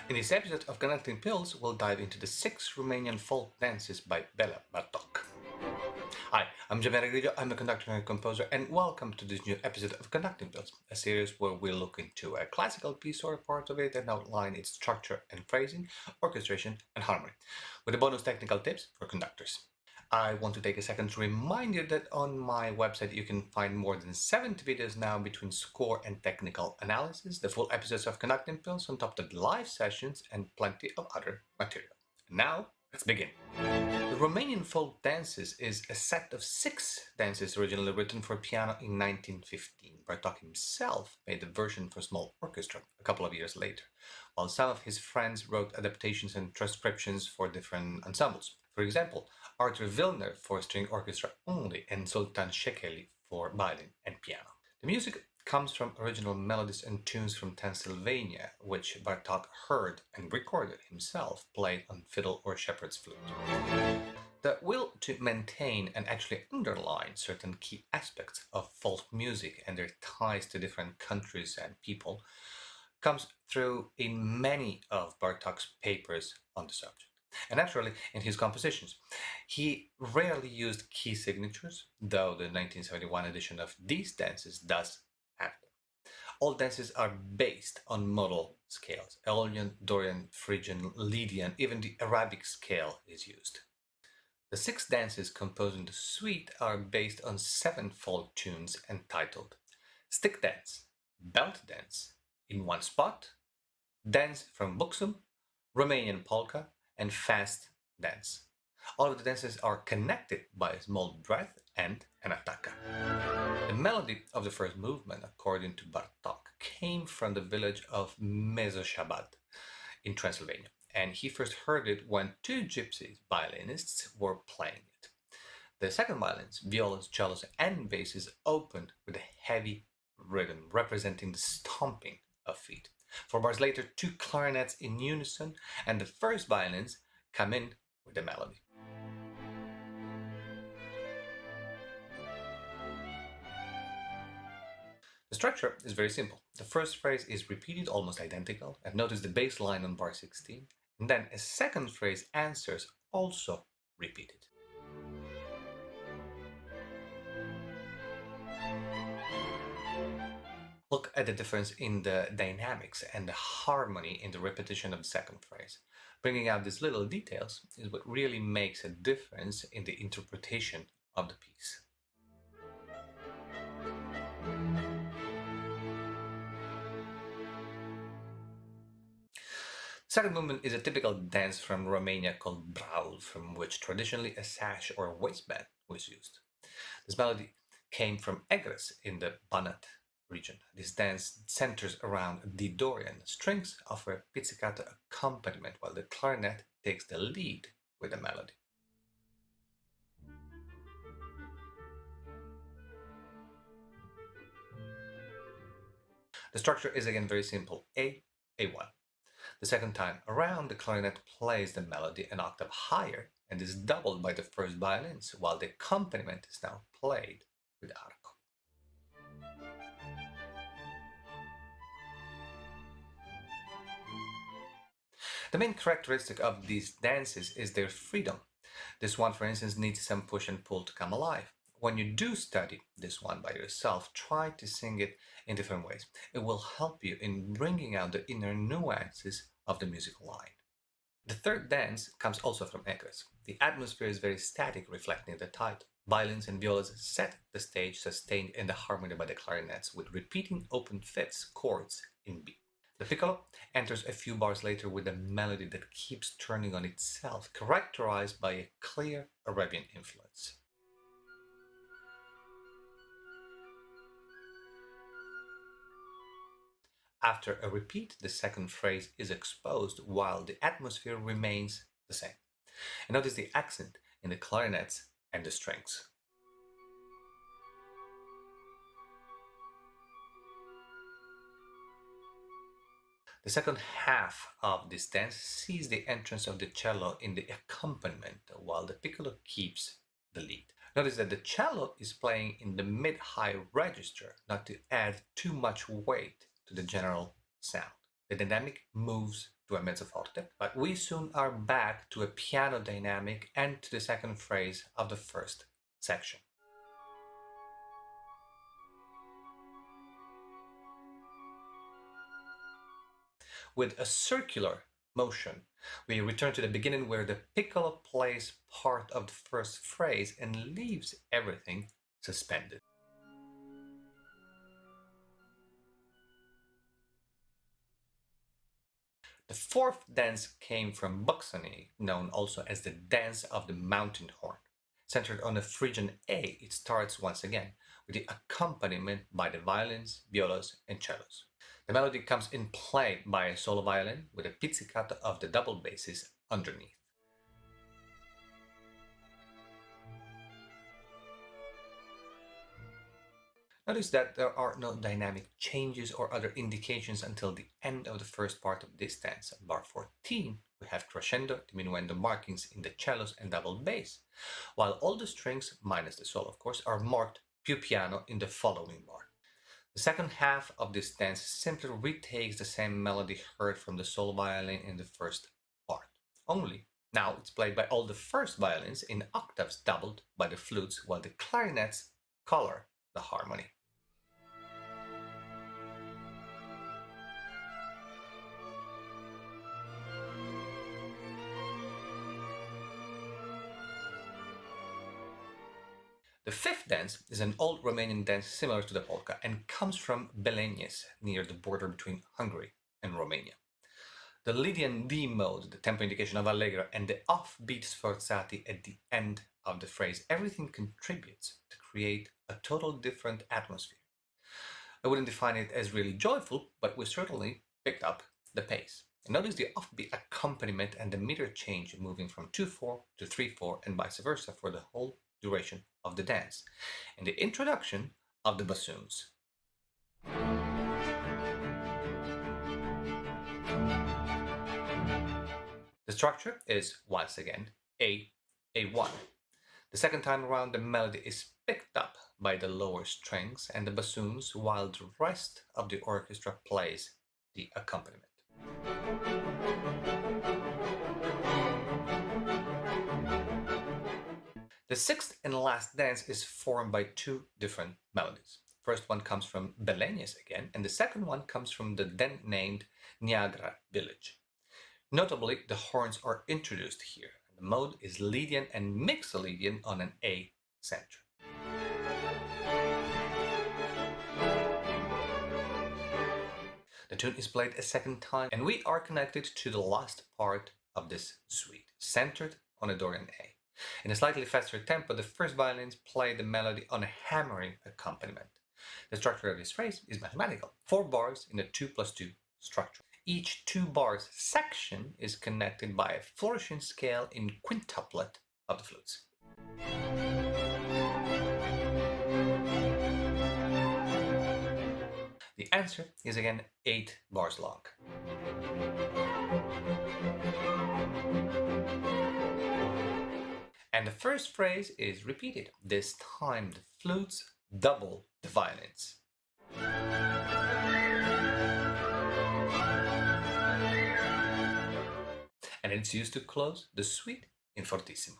In this episode of Connecting Pills, we'll dive into the 6 Romanian folk dances by Bela Bartók. Hi, I'm Gianmaria Griglio, I'm a conductor and composer, and welcome to this new episode of Conducting Pills, a series where we look into a classical piece or a part of it and outline its structure and phrasing, orchestration, and harmony, with the bonus technical tips for conductors. I want to take a second to remind you that on my website you can find more than 70 videos now between score and technical analysis, the full episodes of Conducting Pills on top of the live sessions, and plenty of other material. And now, let's begin. The Romanian Folk Dances is a set of 6 dances originally written for piano in 1915. Bartók himself made the version for small orchestra a couple of years later, while some of his friends wrote adaptations and transcriptions for different ensembles. For example, Arthur Willner for string orchestra only and Zoltán Székely for violin and piano. The music comes from original melodies and tunes from Transylvania, which Bartók heard and recorded himself played on fiddle or shepherd's flute. The will to maintain and actually underline certain key aspects of folk music and their ties to different countries and people comes through in many of Bartók's papers on the subject, and naturally in his compositions. He rarely used key signatures, though the 1971 edition of these dances does have them. All dances are based on modal scales. Aeolian, Dorian, Phrygian, Lydian, even the Arabic scale is used. The 6 dances composing the suite are based on 7 folk tunes entitled Stick Dance, Belt Dance, In One Spot, Dance from Bucsum, Romanian Polka, and Fast Dance. All of the dances are connected by a small breath and an attacca. The melody of the first movement, according to Bartók, came from the village of Mezősabad in Transylvania, and he first heard it when 2 gypsy violinists were playing it. The second violins, violins, cellos, and basses opened with a heavy rhythm representing the stomping of feet. 4 bars later, 2 clarinets in unison, and the first violins come in with the melody. The structure is very simple. The first phrase is repeated almost identical, and notice the bass line on bar 16, and then a second phrase answers, also repeated. Look at the difference in the dynamics and the harmony in the repetition of the second phrase. Bringing out these little details is what really makes a difference in the interpretation of the piece. The second movement is a typical dance from Romania called brawl, from which traditionally a sash or waistband was used. This melody came from Egres in the Banat region. This dance centers around the Dorian. Strings offer a pizzicato accompaniment while the clarinet takes the lead with the melody. The structure is again very simple: A, A1. The second time around, the clarinet plays the melody an octave higher and is doubled by the first violins, while the accompaniment is now played with arco. The main characteristic of these dances is their freedom. This one, for instance, needs some push and pull to come alive. When you do study this one by yourself, try to sing it in different ways. It will help you in bringing out the inner nuances of the musical line. The third dance comes also from Egres. The atmosphere is very static, reflecting the title. Violins and violas set the stage, sustained in the harmony by the clarinets, with repeating open fifths chords in B. The piccolo enters a few bars later with a melody that keeps turning on itself, characterized by a clear Arabian influence. After a repeat, the second phrase is exposed while the atmosphere remains the same. And notice the accent in the clarinets and the strings. The second half of this dance sees the entrance of the cello in the accompaniment, while the piccolo keeps the lead. Notice that the cello is playing in the mid-high register, not to add too much weight to the general sound. the dynamic moves to a mezzo forte, but we soon are back to a piano dynamic and to the second phrase of the first section. With a circular motion, we return to the beginning where the piccolo plays part of the first phrase and leaves everything suspended. The fourth dance came from Bucsum, known also as the dance of the mountain horn. Centered on a Phrygian A, it starts once again with the accompaniment by the violins, violas, and cellos. The melody comes in played by a solo violin with a pizzicato of the double basses underneath. Notice that there are no dynamic changes or other indications until the end of the first part of this dance. At bar 14, we have crescendo, diminuendo markings in the cellos and double bass, while all the strings, minus the solo of course, are marked più piano in the following bar. The second half of this dance simply retakes the same melody heard from the solo violin in the first part. Only now it's played by all the first violins in octaves doubled by the flutes, while the clarinets color the harmony. The fifth dance is an old Romanian dance similar to the polka and comes from Belenes, near the border between Hungary and Romania. The Lydian D mode, the tempo indication of allegro, and the offbeat sforzati at the end of the phrase, everything contributes to create a total different atmosphere. I wouldn't define it as really joyful, but we certainly picked up the pace. And notice the offbeat accompaniment and the meter change moving from 2/4 to 3/4 and vice versa for the whole duration of the dance, and the introduction of the bassoons. The structure is once again A1. The second time around, the melody is picked up by the lower strings and the bassoons, while the rest of the orchestra plays the accompaniment. The sixth and last dance is formed by two different melodies. First one comes from Belenes again, and the second one comes from the then named Niagara village. Notably, the horns are introduced here. The mode is Lydian and Mixolydian on an A center. The tune is played a second time, and we are connected to the last part of this suite, centered on a Dorian A. In a slightly faster tempo, the first violins play the melody on a hammering accompaniment. The structure of this phrase is mathematical, 4 bars in a 2+2 structure. Each 2 bars section is connected by a flourishing scale in quintuplet of the flutes. The answer is again 8 bars long. And the first phrase is repeated. This time the flutes double the violins. And it's used to close the suite in fortissimo.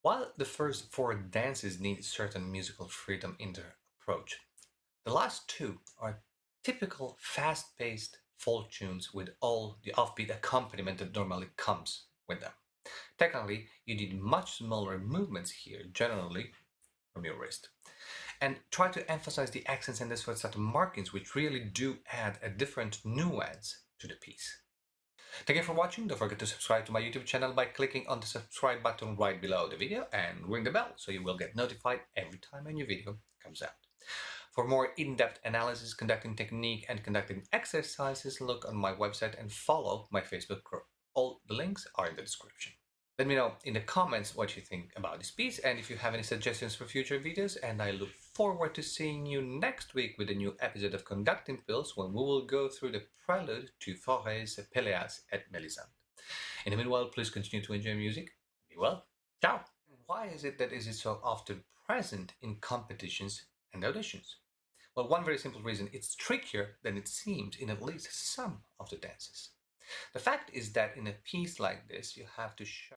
While the first 4 dances need certain musical freedom in their approach, the last 2 are typical fast-paced folk tunes with all the offbeat accompaniment that normally comes with them. Technically, you need much smaller movements here, generally from your wrist. And try to emphasize the accents and the sforzata markings, which really do add a different nuance to the piece. Thank you for watching. Don't forget to subscribe to my YouTube channel by clicking on the subscribe button right below the video and ring the bell so you will get notified every time a new video comes out. For more in-depth analysis, conducting technique, and conducting exercises, look on my website and follow my Facebook group. All the links are in the description. Let me know in the comments what you think about this piece and if you have any suggestions for future videos, and I look forward to seeing you next week with a new episode of Conducting Pills when we will go through the prelude to Forêts, Péléas et Mélisande. In the meanwhile, please continue to enjoy music. Be well. Ciao! why is it that is it so often present in competitions and auditions? Well, one very simple reason: it's trickier than it seems in at least some of the dances. The fact is that in a piece like this, you have to show